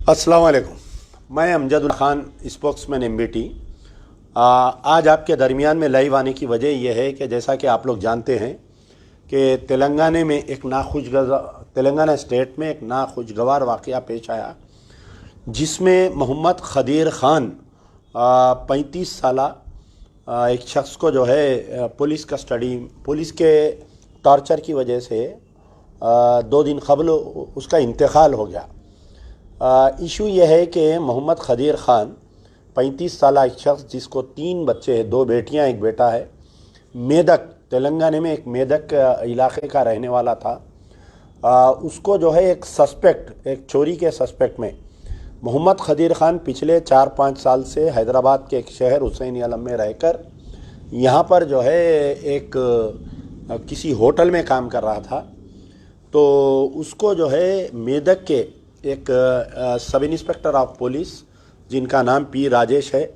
अस्सलाम वालेकुम। मैं अमजद खान, स्पोक्समैन एमबीटी। आज आपके दरमियान में लाइव आने की वजह यह है कि जैसा कि आप लोग जानते हैं कि तेलंगाना स्टेट में एक नाखुशगवार वाक़या पेश आया, जिसमें मोहम्मद खदीर खान 35 साल एक शख्स को जो है पुलिस के टॉर्चर की वजह से 2 दिन कबल उसका इंतकाल हो गया। इशू यह है कि मोहम्मद खदीर खान 35 साल एक शख्स जिसको 3 बच्चे हैं, 2 बेटियां 1 बेटा है, मेदक तेलंगाना में एक मेदक इलाके का रहने वाला था। उसको जो है एक चोरी के सस्पेक्ट में मोहम्मद खदीर खान पिछले 4-5 साल से हैदराबाद के एक शहर हुसैनी आलम में रहकर यहाँ पर जो है एक किसी होटल में काम कर रहा था। तो उसको जो है मेदक के एक सब इंस्पेक्टर ऑफ पुलिस जिनका नाम पी राजेश है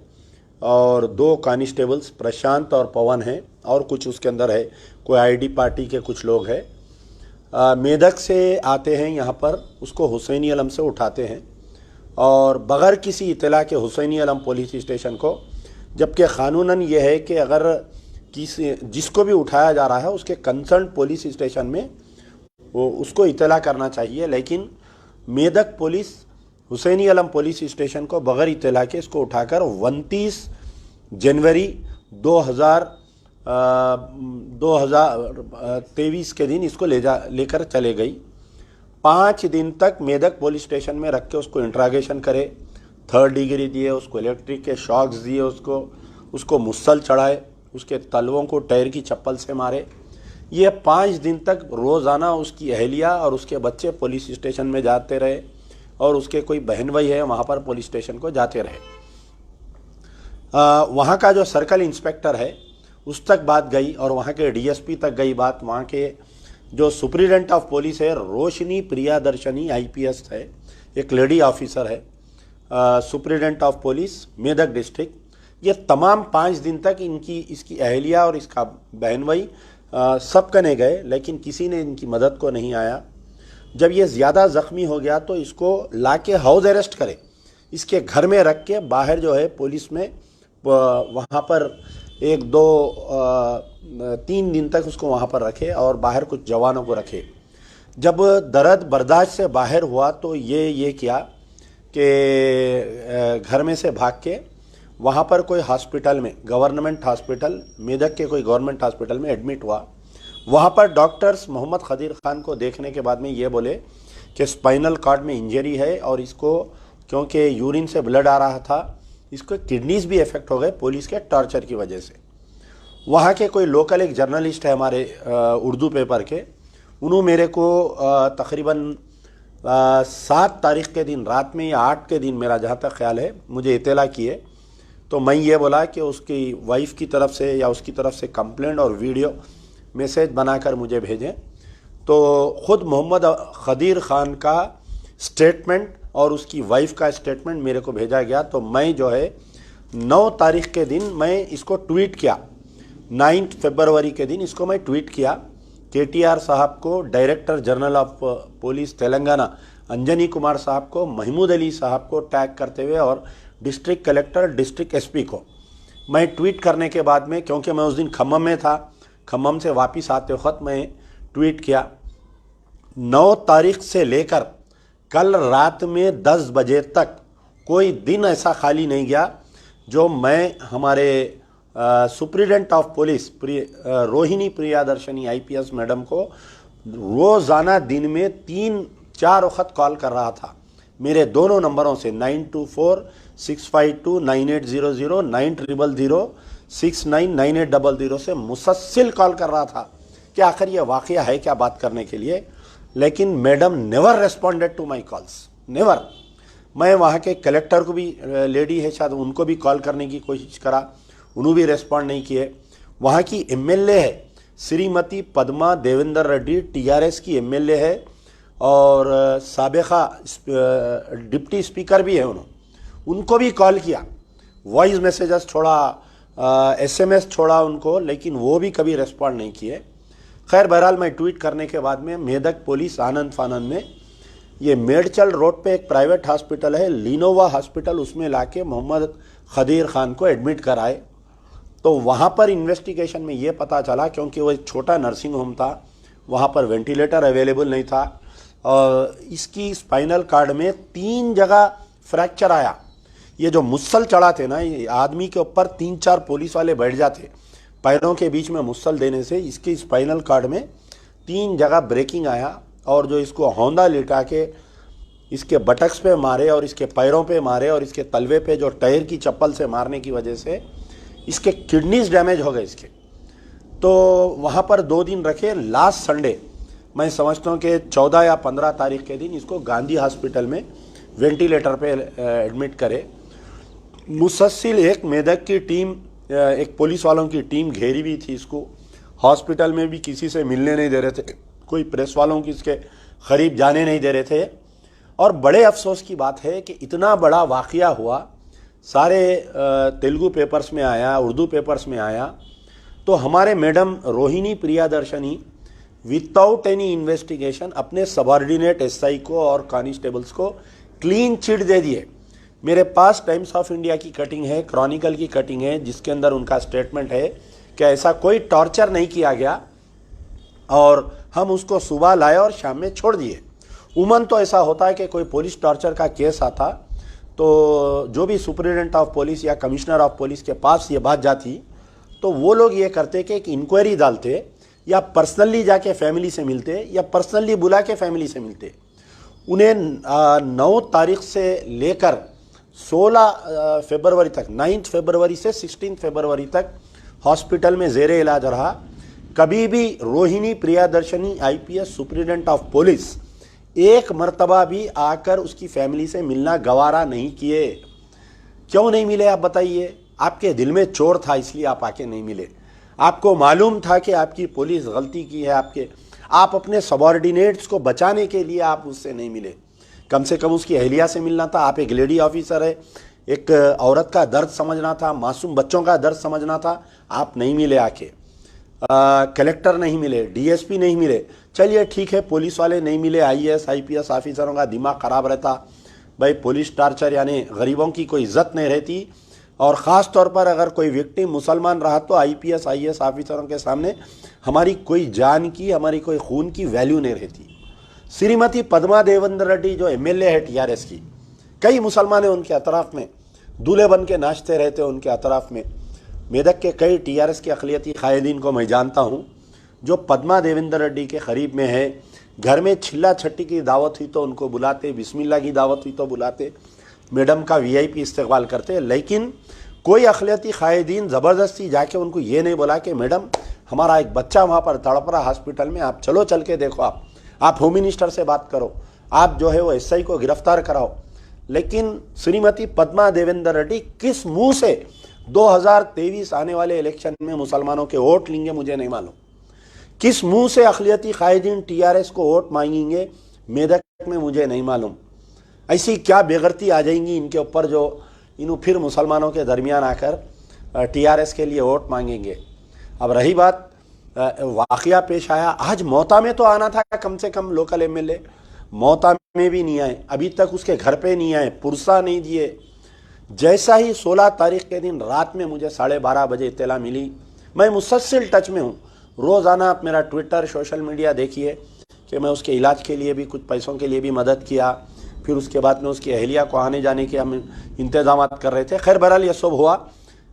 और 2 कांस्टेबल्स प्रशांत और पवन हैं, और कुछ उसके अंदर है, कोई आईडी पार्टी के कुछ लोग हैं, मेदक से आते हैं यहाँ पर, उसको हुसैनी आलम से उठाते हैं और बग़ैर किसी इत्तला के हुसैनी आलम पुलिस स्टेशन को, जबकि क़ानूनन ये है कि अगर जिसको भी उठाया जा रहा है उसके कंसर्न पुलिस स्टेशन में उसको इत्तला करना चाहिए, लेकिन मेदक पुलिस हुसैनी आलम पुलिस स्टेशन को बग़ैर इत्तला के इसको उठाकर 29 जनवरी 2023 के दिन इसको लेकर चले गई। 5 दिन तक मेदक पुलिस स्टेशन में रख के उसको इंट्रागेशन करे, 3rd डिग्री दिए, उसको इलेक्ट्रिक के शॉक्स दिए, उसको मुसल चढ़ाए, उसके तलवों को टायर की चप्पल से मारे। ये 5 दिन तक रोज़ाना उसकी अहलिया और उसके बच्चे पुलिस स्टेशन में जाते रहे और उसके कोई बहन भाई है वहाँ पर पुलिस स्टेशन को जाते रहे। वहाँ का जो सर्कल इंस्पेक्टर है उस तक बात गई और वहाँ के डीएसपी तक गई बात। वहाँ के जो सुप्रिटेंडेंट ऑफ पुलिस है रोशनी प्रियादर्शनी आईपीएस है, एक लेडी ऑफिसर है, superintendent of police Medak district, ये तमाम 5 दिन तक इसकी अहलिया और इसका बहन भाई सब कने गए, लेकिन किसी ने इनकी मदद को नहीं आया। जब ये ज़्यादा ज़ख्मी हो गया तो इसको लाके हाउस अरेस्ट करे, इसके घर में रख के बाहर जो है पुलिस में वहाँ पर 1-2-3 दिन तक उसको वहाँ पर रखे और बाहर कुछ जवानों को रखे। जब दर्द बर्दाश्त से बाहर हुआ तो ये किया कि घर में से भाग के वहाँ पर कोई हॉस्पिटल में, गवर्नमेंट हॉस्पिटल मेदक के कोई गवर्नमेंट हॉस्पिटल में एडमिट हुआ। वहाँ पर डॉक्टर्स मोहम्मद खदीर खान को देखने के बाद में ये बोले कि स्पाइनल कॉर्ड में इंजरी है और इसको, क्योंकि यूरिन से ब्लड आ रहा था, इसको किडनीज भी इफेक्ट हो गए पुलिस के टॉर्चर की वजह से। वहाँ के कोई लोकल एक जर्नलिस्ट है हमारे उर्दू पेपर के, उन्होंने मेरे को तकरीबन 7 तारीख के दिन रात में या 8 के दिन, मेरा जहाँ तक ख्याल है, मुझे इत्तला किए। तो मैं ये बोला कि उसकी वाइफ की तरफ से या उसकी तरफ से कंप्लेंट और वीडियो मैसेज बनाकर मुझे भेजें। तो ख़ुद मोहम्मद खदीर खान का स्टेटमेंट और उसकी वाइफ का स्टेटमेंट मेरे को भेजा गया। तो मैं जो है 9 तारीख के दिन मैं इसको ट्वीट किया, 9 फरवरी के दिन इसको मैं ट्वीट किया KTR साहब को, director general of police Telangana Anjani Kumar साहब को, महमूद अली साहब को टैग करते हुए और डिस्ट्रिक्ट कलेक्टर, डिस्ट्रिक्ट एसपी को मैं ट्वीट करने के बाद में, क्योंकि मैं उस दिन खम्मम में था, खम्मम से वापस आते वक्त मैं ट्वीट किया। 9 तारीख से लेकर कल रात में 10 बजे तक कोई दिन ऐसा खाली नहीं गया जो मैं हमारे superintendent of police Rohini Priyadarshini IPS madam को रोज़ाना दिन में 3-4 वक्त कॉल कर रहा था। मेरे दोनों नंबरों से 9246529800 9000699800 से मुसलसल कॉल कर रहा था कि आखिर ये वाक़या है क्या बात करने के लिए, लेकिन madam never responded to my calls, never. मैं वहाँ के कलेक्टर को भी, लेडी है शायद, उनको भी कॉल करने की कोशिश करा, उन्होंने भी रेस्पॉन्ड नहीं किए। वहाँ की एमएलए है श्रीमती पद्मा देवेंद्र रेड्डी, TRS की एमएलए है और साबिका डिप्टी स्पीकर भी है, उनको भी कॉल किया, वॉइस मैसेजेस छोड़ा, SMS छोड़ा उनको, लेकिन वो भी कभी रेस्पॉन्ड नहीं किए। खैर बहरहाल मैं ट्वीट करने के बाद में मेदक पुलिस आनंद फानंद में ये मेडचल रोड पे एक प्राइवेट हॉस्पिटल है लिनोवा हॉस्पिटल, उसमें लाके मोहम्मद खदीर खान को एडमिट कराए। तो वहाँ पर इन्वेस्टिगेशन में ये पता चला, क्योंकि वो एक छोटा नर्सिंग होम था, वहाँ पर वेंटिलेटर अवेलेबल नहीं था और इसकी स्पाइनल कार्ड में 3 जगह फ्रैक्चर आया। ये जो मुसल चढ़ाते ना, ये आदमी के ऊपर 3-4 पुलिस वाले बैठ जाते पैरों के बीच में मुसल देने से इसकी स्पाइनल कार्ड में 3 जगह ब्रेकिंग आया। और जो इसको होंदा लिटा के इसके बटक्स पे मारे और इसके पैरों पे मारे और इसके तलवे पे जो टायर की चप्पल से मारने की वजह से इसके किडनीज डैमेज हो गए इसके। तो वहाँ पर 2 दिन रखे। लास्ट संडे मैं समझता हूँ कि 14 या 15 तारीख के दिन इसको गांधी हॉस्पिटल में वेंटिलेटर पे एडमिट करे। मुसलसिल एक मेदक की टीम, एक पुलिस वालों की टीम घेरी हुई थी इसको। हॉस्पिटल में भी किसी से मिलने नहीं दे रहे थे, कोई प्रेस वालों की इसके करीब जाने नहीं दे रहे थे। और बड़े अफसोस की बात है कि इतना बड़ा वाक़या हुआ, सारे तेलुगु पेपर्स में आया, उर्दू पेपर्स में आया, तो हमारे madam Rohini Priyadarshini without any investigation अपने सबॉर्डिनेट एसआई को और कांस्टेबल्स को क्लीन चिट दे दिए। मेरे पास टाइम्स ऑफ इंडिया की कटिंग है, क्रॉनिकल की कटिंग है, जिसके अंदर उनका स्टेटमेंट है कि ऐसा कोई टॉर्चर नहीं किया गया और हम उसको सुबह लाए और शाम में छोड़ दिए। उमन तो ऐसा होता है कि कोई पुलिस टॉर्चर का केस आता तो जो भी सुपरिटेंडेंट ऑफ पुलिस या कमिश्नर ऑफ पुलिस के पास ये बात जाती तो वो लोग ये करते कि एक इंक्वायरी डालते या पर्सनली जाके फैमिली से मिलते या पर्सनली बुला के फैमिली से मिलते। उन्हें 9 तारीख से लेकर 16 फरवरी तक, 9 फरवरी से 16 फरवरी तक हॉस्पिटल में ज़ेरे इलाज रहा। कभी भी Rohini Priyadarshini IPS superintendent of police एक मर्तबा भी आकर उसकी फैमिली से मिलना गवारा नहीं किए। क्यों नहीं मिले आप बताइए? आपके दिल में चोर था इसलिए आप आके नहीं मिले। आपको मालूम था कि आपकी पुलिस गलती की है, आप अपने सबॉर्डिनेट्स को बचाने के लिए आप उससे नहीं मिले। कम से कम उसकी अहलिया से मिलना था। आप एक लेडी ऑफिसर है, एक औरत का दर्द समझना था, मासूम बच्चों का दर्द समझना था, आप नहीं मिले आके। कलेक्टर नहीं मिले, डीएसपी नहीं मिले। चलिए ठीक है, पुलिस वाले नहीं मिले, आईएएस आईपीएस ऑफिसरों का दिमाग ख़राब रहता। भाई पुलिस टार्चर यानी गरीबों की कोई इज्जत नहीं रहती, और ख़ास तौर पर अगर कोई विक्टिम मुसलमान रहा तो आईपीएस आईएएस ऑफिसरों के सामने हमारी कोई जान की, हमारी कोई खून की वैल्यू नहीं रहती। श्रीमती पद्मा देवेंद्र रेड्डी जो एमएलए है टीआरएस की, कई मुसलमान हैं उनके अतराफ़ में, दूल्हे बन के नाचते रहते हैं उनके अतराफ़ में। मेदक के कई टीआरएस के अक़लियती कायदीन को मैं जानता हूँ जो पद्मा देवेंद्र रेड्डी के करीब में है। घर में छिल्ला छट्टी की दावत हुई तो उनको बुलाते, बिस्मिल्लाह की दावत हुई तो बुलाते, मैडम का वीआईपी इस्तेक़बाल करते। लेकिन कोई अक़लियती कायदीन ज़बरदस्ती जाके उनको ये नहीं बोला कि मैडम हमारा एक बच्चा वहाँ पर तड़प रहा हॉस्पिटल में, आप चलो चल के देखो, आप होम मिनिस्टर से बात करो, आप जो है वो एसआई को गिरफ्तार कराओ। लेकिन श्रीमती पद्मा देवेंद्र रेड्डी किस मुंह से 2023 आने वाले इलेक्शन में मुसलमानों के वोट लेंगे मुझे नहीं मालूम। किस मुंह से अक़लियती कायदीन टीआरएस को वोट मांगेंगे मेदक में मुझे नहीं मालूम। ऐसी क्या बेगरती आ जाएंगी इनके ऊपर जो इन्हों फिर मुसलमानों के दरमियान आकर टीआरएस के लिए वोट मांगेंगे। अब रही बात वाक़या पेश आया, आज मोता में तो आना था कम से कम लोकल एमएलए, मोता में भी नहीं आए, अभी तक उसके घर पे नहीं आए, पुरसा नहीं दिए। जैसा ही 16 तारीख के दिन रात में मुझे 12:30 बजे इत्तला मिली, मैं मुसलसल टच में हूँ, रोज़ाना आप मेरा ट्विटर सोशल मीडिया देखिए कि मैं उसके इलाज के लिए भी कुछ पैसों के लिए भी मदद किया, फिर उसके बाद में उसकी अहलिया को आने जाने के हम इंतज़ाम कर रहे थे। खैर बहरहाल ये सब हुआ,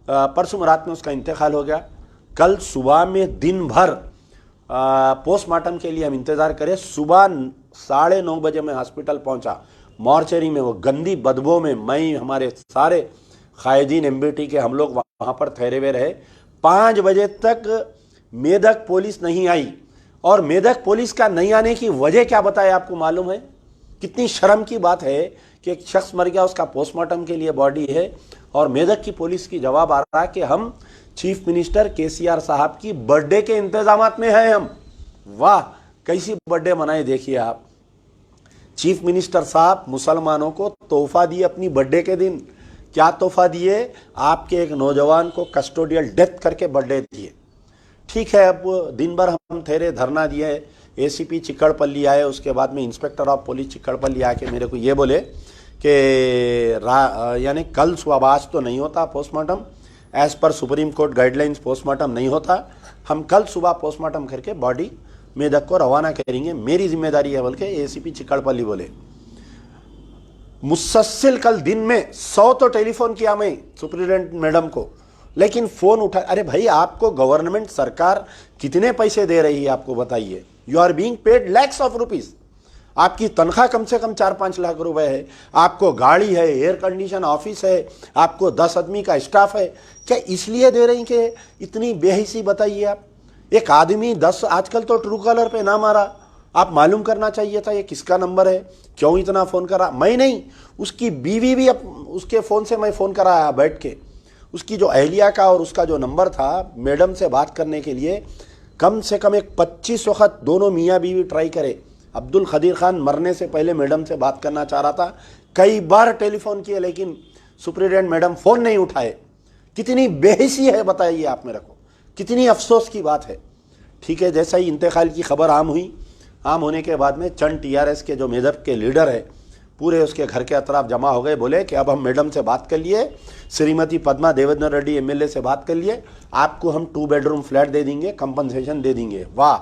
परसों रात में उसका इंतकाल हो गया। कल सुबह में दिन भर पोस्टमार्टम के लिए हम इंतज़ार करें। सुबह 9:30 बजे मैं हॉस्पिटल पहुंचा, मॉर्चरी में वो गंदी बदबू में मैं, हमारे सारे कायदीन एमबीटी के हम लोग वहाँ पर ठहरे हुए रहे। 5 बजे तक मेदक पुलिस नहीं आई, और मेदक पुलिस का नहीं आने की वजह क्या बताए आपको मालूम है? कितनी शर्म की बात है कि एक शख्स मर गया, उसका पोस्टमार्टम के लिए बॉडी है, और मेदक की पुलिस की जवाब आ रहा है कि हम चीफ मिनिस्टर केसीआर साहब की बर्थडे के इंतजामात में हैं हम। वाह, कैसी बर्थडे मनाए देखिए आप। चीफ मिनिस्टर साहब मुसलमानों को तोहफा दिए अपनी बर्थडे के दिन। क्या तोहफा दिए? आपके एक नौजवान को कस्टोडियल डेथ करके बर्थडे दिए। ठीक है, अब दिन भर हम ठहरे, धरना दिए, एसीपी चिक्कड़पल्ली आए, उसके बाद में इंस्पेक्टर ऑफ पुलिस चिक्कड़पल्ली आके मेरे को ये बोले कि यानी कल सुबह, आज तो नहीं होता postmortem, as per Supreme Court guidelines postmortem नहीं होता, हम कल सुबह पोस्टमार्टम करके बॉडी मेदक को रवाना करेंगे, मेरी जिम्मेदारी है, बल्कि एसीपी चिक्कड़पल्ली बोले। मुसलसल कल दिन में 100 तो टेलीफोन किया मैं सुप्रिटेंडेंट मैडम को, लेकिन फोन उठा। अरे भाई, आपको गवर्नमेंट सरकार कितने पैसे दे रही है आपको बताइए? You are being paid lakhs of rupees, आपकी तनख्वाह कम से कम 4-5 लाख रुपए है, आपको गाड़ी है, एयर कंडीशन ऑफिस है, आपको 10 आदमी का स्टाफ है, क्या इसलिए दे रही कि इतनी बेहिसी? बताइए आप। एक आदमी 10, आजकल तो ट्रू कॉलर पे नाम आ रहा, आप मालूम करना चाहिए था ये किसका नंबर है, क्यों इतना फ़ोन करा? मैं नहीं, उसकी बीवी भी उसके फ़ोन से मैं फ़ोन कराया बैठ के, उसकी जो अहलिया का और उसका जो नंबर था मैडम से बात करने के लिए, कम से कम एक 25 वक्त दोनों मियाँ बीवी ट्राई करे। अब्दुल खदीर खान मरने से पहले मैडम से बात करना चाह रहा था, कई बार टेलीफोन किए, लेकिन सुप्रिटेंडेंट मैडम फ़ोन नहीं उठाए। कितनी बेहिसी है बताइए आप मेरे को, कितनी अफसोस की बात है। ठीक है, जैसा ही इंतकाल की खबर आम हुई, आम होने के बाद में चंद टीआरएस के जो मेदक के लीडर है पूरे उसके घर के अतराफ जमा हो गए, बोले कि अब हम मैडम से बात कर लिए, श्रीमती पद्मा देवेंद्र रेड्डी एमएलए से बात कर लिए, आपको हम 2 बेडरूम फ्लैट दे देंगे, कंपनसेशन दे देंगे। वाह,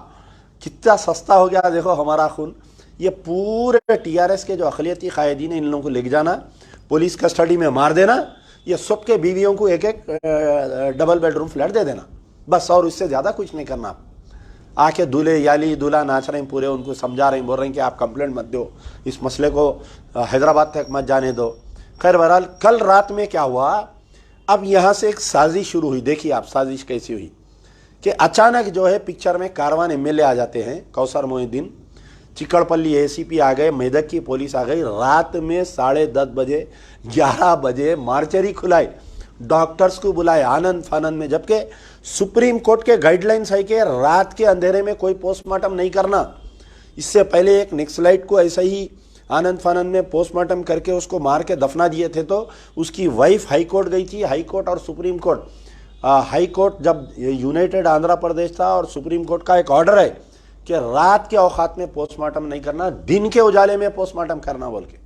कितना सस्ता हो गया देखो हमारा खून। ये पूरे टीआरएस के जो अक़लियती कायदीन है, इन लोगों को लेके जाना, पुलिस कस्टडी में मार देना, ये सबके बीवियों को एक डबल बेडरूम फ्लैट दे देना, बस, और इससे ज़्यादा कुछ नहीं करना। आके दूल्हे याली दूल्हा नाच रहे हैं पूरे, उनको समझा रहे हैं, बोल रहे हैं कि आप कंप्लेंट मत दो, इस मसले को हैदराबाद तक मत जाने दो। खैर बहरहाल कल रात में क्या हुआ, अब यहाँ से एक साजिश शुरू हुई। देखिए आप साजिश कैसी हुई कि अचानक जो है पिक्चर में कारवान एमएलए आ जाते हैं, कौसर मोहिउद्दीन, चिक्कड़पल्ली एसीपी आ गए, मेदक की पुलिस आ गई, रात में 10:30 बजे 11 बजे मार्चरी खुलाई, डॉक्टर्स को बुलाए आनंद फानंद में, जबकि सुप्रीम कोर्ट के गाइडलाइंस है कि रात के अंधेरे में कोई पोस्टमार्टम नहीं करना। इससे पहले एक नक्सलाइट को ऐसा ही आनंद फानंद में पोस्टमार्टम करके उसको मार के दफना दिए थे, तो उसकी वाइफ हाई कोर्ट गई थी। हाई कोर्ट और सुप्रीम कोर्ट, हाई कोर्ट जब यूनाइटेड आंध्र प्रदेश था और सुप्रीम कोर्ट का एक ऑर्डर है कि रात के औकात में पोस्टमार्टम नहीं करना, दिन के उजाले में पोस्टमार्टम करना बोल के।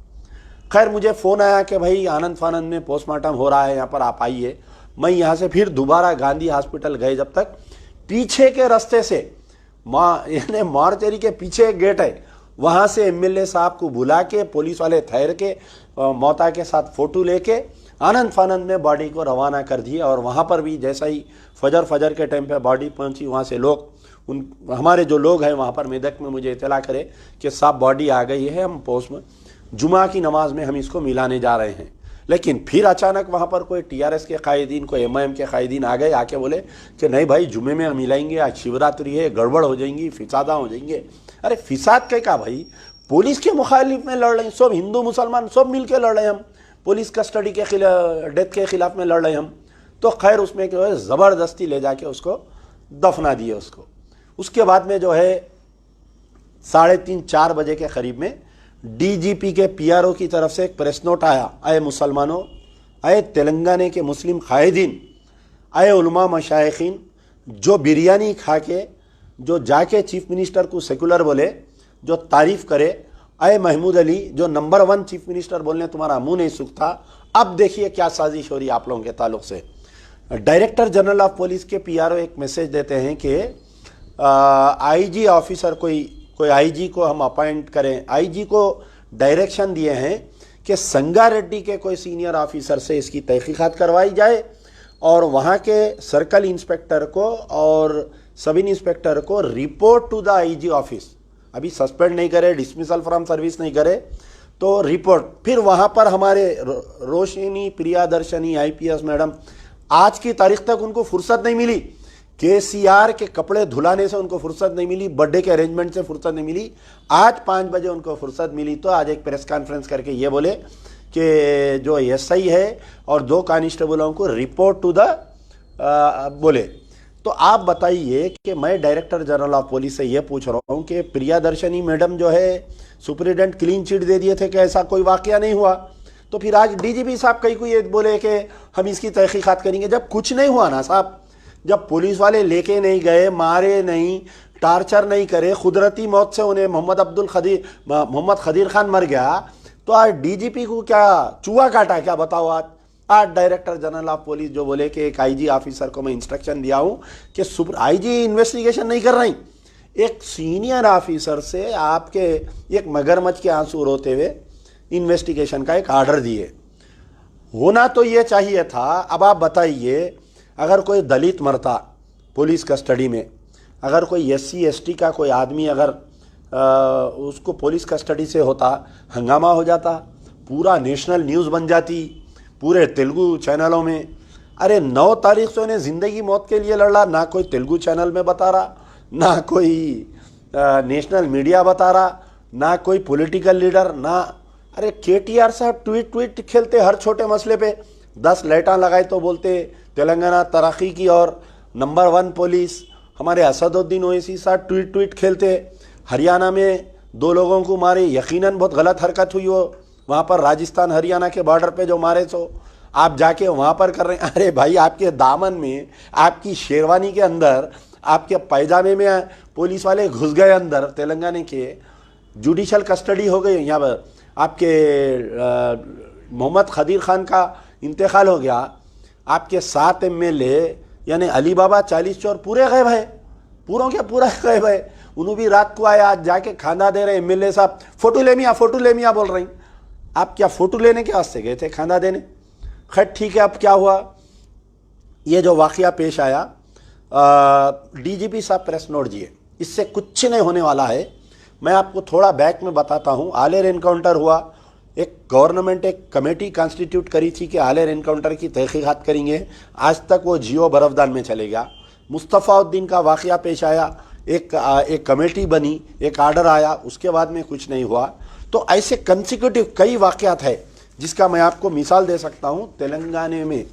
खैर मुझे फ़ोन आया कि भाई आनंद फानंद में पोस्टमार्टम हो रहा है, यहाँ पर आप आइए। मैं यहाँ से फिर दोबारा गांधी हॉस्पिटल गए, जब तक पीछे के रास्ते से यानी मार्चरी के पीछे एक गेट है, वहाँ से एमएलए साहब को बुला के पुलिस वाले ठहर के मौता के साथ फ़ोटो लेके आनंद फानंद में बॉडी को रवाना कर दिया। और वहाँ पर भी जैसा ही फजर के टाइम पे बॉडी पहुँची, वहाँ से लोग हमारे जो लोग हैं वहाँ पर मेदक में मुझे इतला करे कि साहब बॉडी आ गई है, हम पोस्ट में जुमा की नमाज में हम इसको मिलाने जा रहे हैं। लेकिन फिर अचानक वहाँ पर कोई टीआरएस के कायदीन, कोई एमआईएम के कायदीन आ गए, आके बोले कि नहीं भाई जुमे में हम मिलाएंगे, आज शिवरात्रि है, गड़बड़ हो जाएंगी, फिसादा हो जाएंगे। अरे फिसाद क्या भाई, पुलिस के मुखालिफ में लड़ रहे हैं, सब हिंदू मुसलमान सब मिल के लड़ रहे हैं, हम पुलिस कस्टडी के खिलाफ, डेथ के खिलाफ में लड़ रहे हैं हम। तो खैर उसमें जो है ज़बरदस्ती ले जाके उसको दफना दिए उसको। उसके बाद में जो है 3:30-4 बजे के करीब में डीजीपी के पीआरओ की तरफ से एक प्रेस नोट आया, आए मुसलमानों, आए तेलंगाना के मुस्लिम कायदीन, आए उलमा मशाइखीन, जो बिरयानी खा के, जो जाके चीफ मिनिस्टर को सेकुलर बोले, जो तारीफ़ करे, आए महमूद अली जो नंबर 1 चीफ मिनिस्टर बोलने तुम्हारा मुंह नहीं सूखता। अब देखिए क्या साजिश हो रही है आप लोगों के ताल्लुक से। डायरेक्टर जनरल ऑफ पुलिस के पीआरओ एक मैसेज देते हैं कि आईजी ऑफिसर कोई आईजी को हम अपॉइंट करें। आईजी को डायरेक्शन दिए हैं कि संगारेड्डी के कोई सीनियर ऑफिसर से इसकी तहकीकात करवाई जाए और वहाँ के सर्कल इंस्पेक्टर को और सब इंस्पेक्टर को report to the IG office, अभी सस्पेंड नहीं करे, डिसमिसल फ्रॉम सर्विस नहीं करे, तो रिपोर्ट। फिर वहाँ पर हमारे रोशिनी प्रियादर्शनी आईपीएस मैडम, आज की तारीख तक उनको फुर्सत नहीं मिली, केसीआर के कपड़े धुलाने से उनको फुर्सत नहीं मिली, बर्थडे के अरेंजमेंट से फुर्सत नहीं मिली। आज 5 बजे उनको फुर्सत मिली तो आज एक प्रेस कॉन्फ्रेंस करके ये बोले कि जो एसआई है और 2 कांस्टेबलों को रिपोर्ट टू द बोले। तो आप बताइए कि मैं डायरेक्टर जनरल ऑफ पुलिस से ये पूछ रहा हूँ कि प्रियादर्शनी मैडम जो है सुप्रिटेंडेंट क्लीन चिट दे दिए थे कि ऐसा कोई वाकया नहीं हुआ, तो फिर आज डीजीपी साहब कहीं को ये बोले कि हम इसकी तहकीकात करेंगे, जब कुछ नहीं हुआ ना साहब, जब पुलिस वाले लेके नहीं गए, मारे नहीं, टार्चर नहीं करे, कुदरती मौत से उन्हें मोहम्मद खदीर खान मर गया, तो आज डीजीपी को क्या चूहा काटा क्या? बताओ। आज डायरेक्टर जनरल ऑफ पुलिस जो बोले कि एक आईजी ऑफिसर को मैं इंस्ट्रक्शन दिया हूं कि आईजी इन्वेस्टिगेशन नहीं कर रही, एक सीनियर ऑफिसर से आपके एक मगरमच्छ के आंसू रोते हुए इन्वेस्टिगेशन का एक ऑर्डर दिए। होना तो ये चाहिए था। अब आप बताइए, अगर कोई दलित मरता पुलिस कस्टडी में, अगर कोई SC ST का कोई आदमी अगर उसको पुलिस कस्टडी से होता, हंगामा हो जाता, पूरा नेशनल न्यूज़ बन जाती, पूरे तेलुगु चैनलों में। अरे 9 तारीख से उन्हें ज़िंदगी मौत के लिए लड़ा, ना कोई तेलुगु चैनल में बता रहा, ना कोई नेशनल मीडिया बता रहा, ना कोई पॉलिटिकल लीडर, ना। अरे KTR साहब ट्वीट खेलते हर छोटे मसले पे, 10 लाइटां लगाए तो बोलते तेलंगाना तरक्की की और नंबर 1 पुलिस। हमारे असदुद्दीन ओवैसी साहब ट्वीट खेलते हरियाणा में 2 लोगों को मारे, यकीनन बहुत गलत हरकत हुई हो वहाँ पर, राजस्थान हरियाणा के बॉर्डर पे जो मारे, सो आप जाके वहाँ पर कर रहे हैं। अरे भाई, आपके दामन में, आपकी शेरवानी के अंदर, आपके पैजामे में पुलिस वाले घुस गए अंदर तेलंगाना के, जुडिशल कस्टडी हो गई। यहाँ पर आपके मोहम्मद खदीर खान का इंतकाल हो गया, आपके 7 MLA यानी अली बाबा 40 चोर पूरे गए भाई, पूरों के पूरा गए भाई। उन्होंने भी रात को आया, आज जाके खाना दे रहे MLA साहब, फोटो ले मियाँ बोल रही। आप क्या फोटो लेने के वास्ते गए थे, खाना देने? खैर ठीक है, अब क्या हुआ, ये जो वाकया पेश आया, DGP साहब प्रेस नोट दिए, इससे कुछ नहीं होने वाला है। मैं आपको थोड़ा बैक में बताता हूँ। आलेर एनकाउंटर हुआ, एक गवर्नमेंट एक कमेटी कॉन्स्टिट्यूट करी थी कि आलेर एनकाउंटर की तहकीकात करेंगे। आज तक वो जियो बरफदान में चले गया। मुस्तफ़ाउद्दीन का वाकया पेश आया, एक कमेटी बनी, एक आर्डर आया, उसके बाद में कुछ नहीं हुआ। तो ऐसे कंसिक्यूटिव कई वाकयात है जिसका मैं आपको मिसाल दे सकता हूँ। तेलंगाना में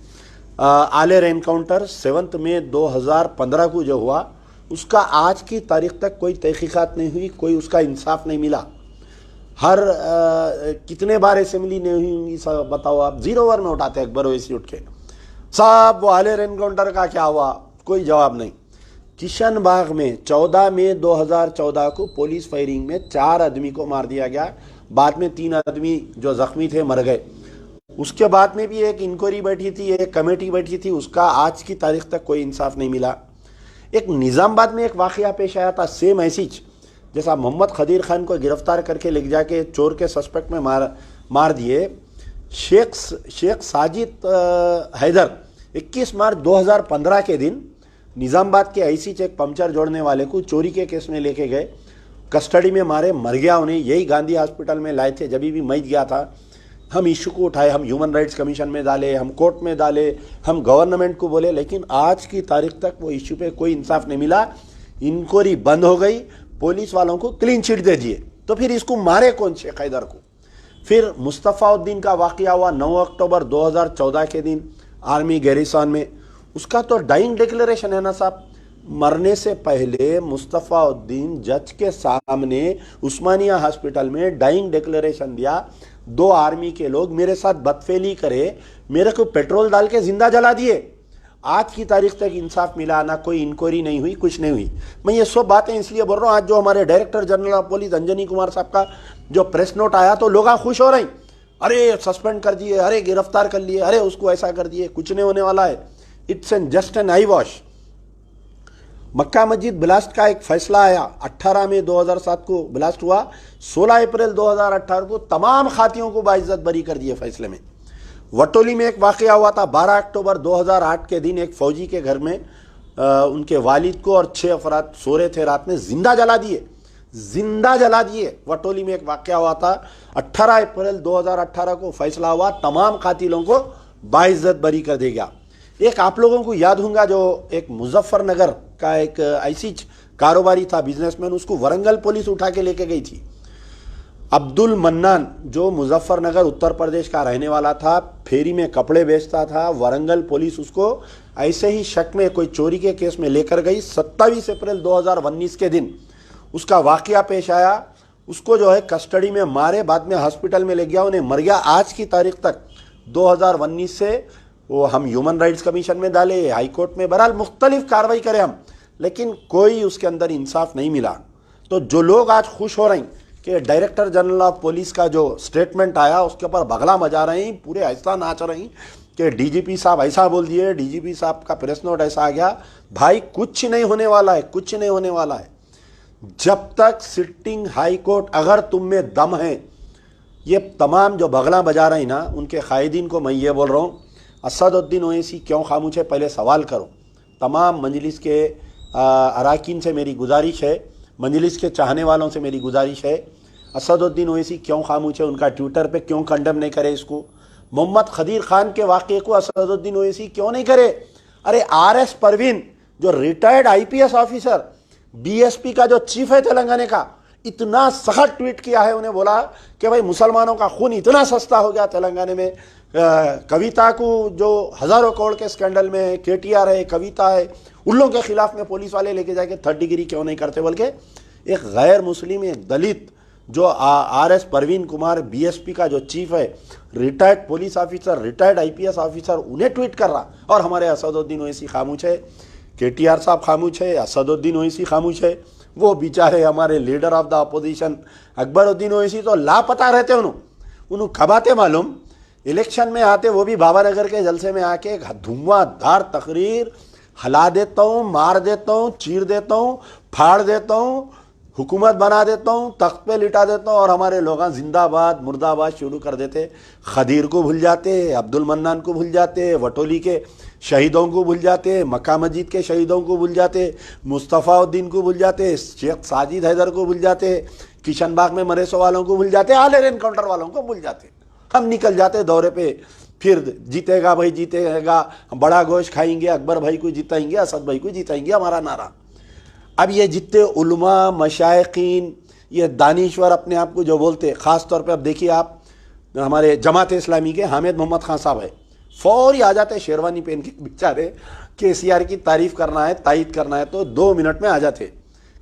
आलेर एनकाउंटर 7 मई 2015 को जो हुआ, उसका आज की तारीख तक कोई तहकीकात नहीं हुई, कोई उसका इंसाफ नहीं मिला। हर कितने बार असेंबली नहीं हुई होंगी सब बताओ आप। 0 ओवर में उठाते अकबर ओवैसी उठ के, साहब वो आलेर एनकाउंटर का क्या हुआ, कोई जवाब नहीं। किशन बाग में 14 मई 2014 को पुलिस फायरिंग में 4 आदमी को मार दिया गया, बाद में 3 आदमी जो जख्मी थे मर गए। उसके बाद में भी एक इंक्वायरी बैठी थी, एक कमेटी बैठी थी, उसका आज की तारीख तक कोई इंसाफ नहीं मिला। एक निज़ामाबाद में एक वाकया पेश आया था, सेम ऐसी जैसा मोहम्मद खदीर खान को गिरफ्तार करके ले जाके चोर के सस्पेक्ट में मार दिए। शेख साजिद हैदर 21 मार्च 2015 के दिन निज़ामाबाद के ऐसी एक पंचर जोड़ने वाले को चोरी के केस में लेके गए, कस्टडी में मारे, मर गया। उन्हें यही गांधी हॉस्पिटल में लाए थे, जब भी मैं गया था। हम इशू को उठाए, हम ह्यूमन राइट्स कमीशन में डाले, हम कोर्ट में डाले, हम गवर्नमेंट को बोले, लेकिन आज की तारीख तक वो इशू पे कोई इंसाफ नहीं मिला। इंक्वायरी बंद हो गई, पुलिस वालों को क्लीन चिट दे दिए। तो फिर इसको मारे कौन, शेख हैदर को? फिर मुस्तफ़ाउद्दीन का वाकया हुआ 9 अक्टूबर 2014 के दिन आर्मी गैरिसन में। उसका तो डाइंग डिक्लेरेशन है ना साहब। मरने से पहले मुस्तफ़ाउद्दीन जज के सामने उस्मानिया हॉस्पिटल में डाइंग डिक्लेरेशन दिया, 2 आर्मी के लोग मेरे साथ बदफेली करे, मेरे को पेट्रोल डाल के जिंदा जला दिए। आज की तारीख तक इंसाफ मिला ना, कोई इंक्वायरी नहीं हुई, कुछ नहीं हुई। मैं ये सब बातें इसलिए बोल रहा हूँ, आज जो हमारे director general of police Anjani Kumar साहब का जो प्रेस नोट आया तो लोग खुश हो रहे हैं, अरे सस्पेंड कर दिए, अरे गिरफ्तार कर लिए, अरे उसको ऐसा कर दिए। कुछ नहीं होने वाला है। It's an just an eye wash. Mecca Masjid blast का एक फैसला आया, 18 मई 2007 को ब्लास्ट हुआ, 16 अप्रैल 2018 को तमाम खातियों को बाइज्जत बरी कर दिए फैसले में। वटोली में एक वाकया हुआ था 12 अक्टूबर 2008 के दिन, एक फौजी के घर में उनके वालिद को और 6 अफराद सो रहे थे, रात में जिंदा जला दिए। वटोली में एक वाकया हुआ था 18 अप्रैल 2018 को, फैसला हुआ तमाम कातिलों को बाइज्जत बरी कर देगा। एक आप लोगों को याद होगा, जो एक मुजफ्फरनगर का एक ऐसी कारोबारी था, बिजनेसमैन, उसको वरंगल पुलिस उठा के लेके गई थी। अब्दुल मन्नान जो मुजफ्फरनगर उत्तर प्रदेश का रहने वाला था, फेरी में कपड़े बेचता था। वरंगल पुलिस उसको ऐसे ही शक में कोई चोरी के केस में लेकर गई। 27 अप्रैल 2019 के दिन उसका वाकया पेश आया। उसको जो है कस्टडी में मारे, बाद में हॉस्पिटल में ले गया, उन्हें मर गया। आज की तारीख तक 2019 से वो हम ह्यूमन राइट्स कमीशन में डाले, हाई कोर्ट में, बहरहाल मुख्तलिफ कार्रवाई करें हम, लेकिन कोई उसके अंदर इंसाफ नहीं मिला। तो जो लोग आज खुश हो रहे हैं कि डायरेक्टर जनरल ऑफ पुलिस का जो स्टेटमेंट आया उसके ऊपर बगला मचा रहे हैं, पूरे ऐसा नाच रहे हैं कि डीजीपी साहब ऐसा बोल दिए, डीजीपी साहब का प्रेस नोट ऐसा आ गया। भाई कुछ नहीं होने वाला है, कुछ नहीं होने वाला है। जब तक सिटिंग हाई कोर्ट, अगर तुम में दम है, ये तमाम जो बगला बजा रहे हैं ना, उनके कायदीन को मैं ये बोल रहा हूँ, असदुद्दीन ओवैसी क्यों खामोश है, पहले सवाल करो। तमाम मजलिस के अराकीन से मेरी गुजारिश है, मजलिस के चाहने वालों से मेरी गुजारिश है, असदुद्दीन ओवैसी क्यों खामोश है, उनका ट्विटर पे क्यों कंडेम नहीं करे इसको। मोहम्मद खदीर खान के वाक़े को असदुद्दीन ओवैसी क्यों नहीं करे। अरे RS परवीन जो रिटायर्ड IPS ऑफिसर, BSP का जो चीफ है तेलंगाना का, इतना सख्त ट्वीट किया है, उन्हें बोला कि भाई मुसलमानों का खून इतना सस्ता हो गया तेलंगाना में। कविता को जो हज़ारों करोड़ के स्कैंडल में KTR है, कविता है, उन लोगों के खिलाफ में पुलिस वाले लेके जाके 3rd डिग्री क्यों नहीं करते। बल्कि एक गैर मुस्लिम, एक दलित जो RS परवीन कुमार BSP का जो चीफ है, retired police officer, retired IPS officer, उन्हें ट्वीट कर रहा। और हमारे असदुद्दीन ओवैसी खामोश है, KTR साहब खामोश है, असदुद्दीन ओवैसी खामोश है। वो बेचारे हमारे leader of the opposition Akbaruddin Owaisi तो लापता रहते। उन्होंने खबाते मालूम, इलेक्शन में आते वो भी बाबानगर के जलसे में आके धुआंधार तकरीर, हला देता हूँ, मार देता हूँ, चीर देता हूँ, फाड़ देता हूँ, हुकूमत बना देता हूँ, तख्त पे लिटा देता हूँ, और हमारे लोग जिंदाबाद मुर्दाबाद शुरू कर देते। खदीर को भूल जाते, अब्दुल मन्नान को भूल जाते, वटोली के शहीदों को भूल जाते, मक्का मस्जिद के शहीदों को भूल जाते, मुस्तफ़ाउद्दीन को भूल जाते, शेख साजिद हैदर को भूल जाते, किशन बाग में मरेसो वालों को भूल जाते, आलेर एनकाउंटर वालों को भूल जाते। हम निकल जाते दौरे पे, फिर जीतेगा भाई जीतेगा, बड़ा गोश्त खाएंगे, अकबर भाई को जिताएंगे, असद भाई को जिताएंगे, हमारा नारा। अब ये जितने उलमा, मशाइखीन, ये दानिश्वर अपने आप को जो बोलते, ख़ास तौर पे अब देखिए आप, हमारे जमात इस्लामी के हामिद मोहम्मद खान साहब है, फौरी आ जाते शेरवानी पहन के, बेचारे KCR की तारीफ़ करना है, तायद करना है तो 2 मिनट में आ जाते।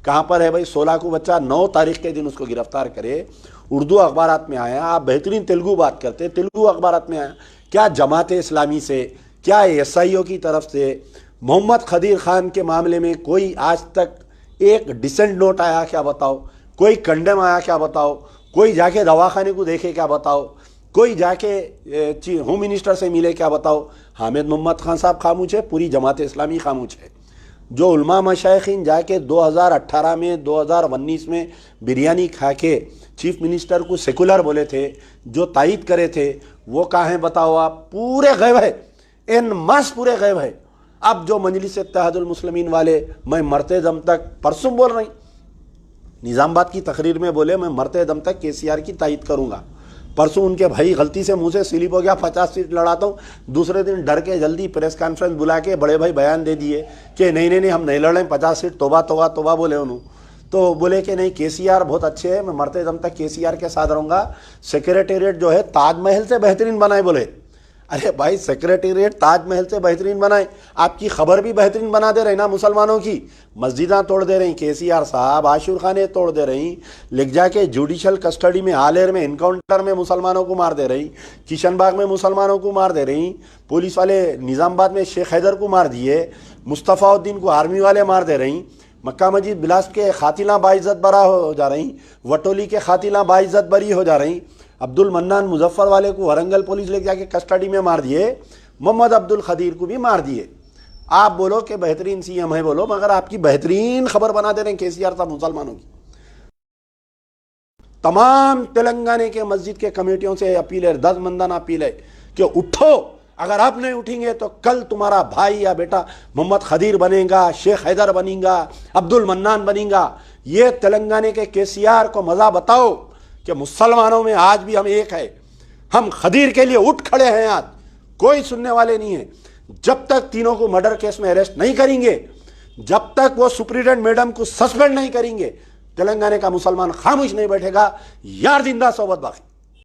कहाँ पर है भाई 16 को बच्चा, 9 तारीख के दिन उसको गिरफ्तार करे, उर्दू अखबारात में आया। आप बेहतरीन तेलुगु बात करते, तेलुगु अखबारात में आया। क्या जमात इस्लामी से, क्या SIO की तरफ से मोहम्मद खदीर खान के मामले में कोई आज तक एक डिसेंट नोट आया क्या बताओ, कोई कंडेम आया क्या बताओ, कोई जाके दवाखाने को देखे क्या बताओ, कोई जाके होम मिनिस्टर से मिले क्या बताओ। हामिद मोहम्मद खान साहब खामोश है, पूरी जमात इस्लामी खामोश है। जो उलमा मशाइखीन जाके 2018 में 2019 में बिरयानी खा के चीफ मिनिस्टर को सेकुलर बोले थे, जो तायद करे थे, वो कहाँ हैं बताओ आप। पूरे गैब है, इन मास पूरे गैब है। अब जो मजलिस इत्तेहादुल मुस्लिमीन वाले, मैं मरते दम तक, परसों बोल रही निज़ामाबाद की तकरीर में बोले, मैं मरते दम तक KCR की तायद करूँगा। परसों उनके भाई गलती से मुंह से स्लिप हो गया, 50 सीट लड़ाता हूँ। दूसरे दिन डर के जल्दी प्रेस कॉन्फ्रेंस बुला के बड़े भाई बयान दे दिए कि नहीं हम नहीं लड़ें 50 सीट, तोबा तोबा तोबा बोले उन्होंने। तो बोले कि नहीं KCR बहुत अच्छे है, मैं मरते दम तक KCR के साथ रहूँगा। सेक्रेटेरिएट जो है ताजमहल से बेहतरीन बनाए बोले। अरे भाई सेक्रेटेरिएट ताजमहल से बेहतरीन बनाए, आपकी खबर भी बेहतरीन बना दे रही ना मुसलमानों की। मस्जिदां तोड़ दे रही KCR साहब, आशुर खाने तोड़ दे रही, लिख जाके जुडिशल कस्टडी में, आलेर में, इनकाउंटर में मुसलमानों को मार दे रही, किशन बाग में मुसलमानों को मार दे रही, पुलिस वाले निज़ामाबाद में शेख हैदर को मार दिए, मुस्तफ़ाउद्दीन को आर्मी वाले मार दे रही, मक्का मस्जिद बिलास के खातिला बाइज्जत बरा हो जा रही, वटोली के खातिला बाइज्जत बरी हो जा रही, अब्दुल मन्नान मुजफ्फर वाले को वरंगल पुलिस लेके जाके कस्टडी में मार दिए, मोहम्मद अब्दुल खदीर को भी मार दिए। आप बोलो कि बेहतरीन CM है बोलो, मगर आपकी बेहतरीन खबर बना दे रहे हैं KCR साहब मुसलमानों की। तमाम तेलंगाना के मस्जिद के कमेटियों से अपील है, 10 मंदाना अपील है कि उठो, अगर आप नहीं उठेंगे तो कल तुम्हारा भाई या बेटा मोहम्मद खदीर बनेगा, शेख हैदर बनेगा, अब्दुल मन्नान बनेगा। ये तेलंगाना के KCR को मजा बताओ कि मुसलमानों में आज भी हम एक है, हम खदीर के लिए उठ खड़े हैं। आज कोई सुनने वाले नहीं है। जब तक तीनों को मर्डर केस में अरेस्ट नहीं करेंगे, जब तक वो सुप्रीटेंडेंट मैडम को सस्पेंड नहीं करेंगे, तेलंगाना का मुसलमान खामोश नहीं बैठेगा। यार जिंदा सोबत बाकी।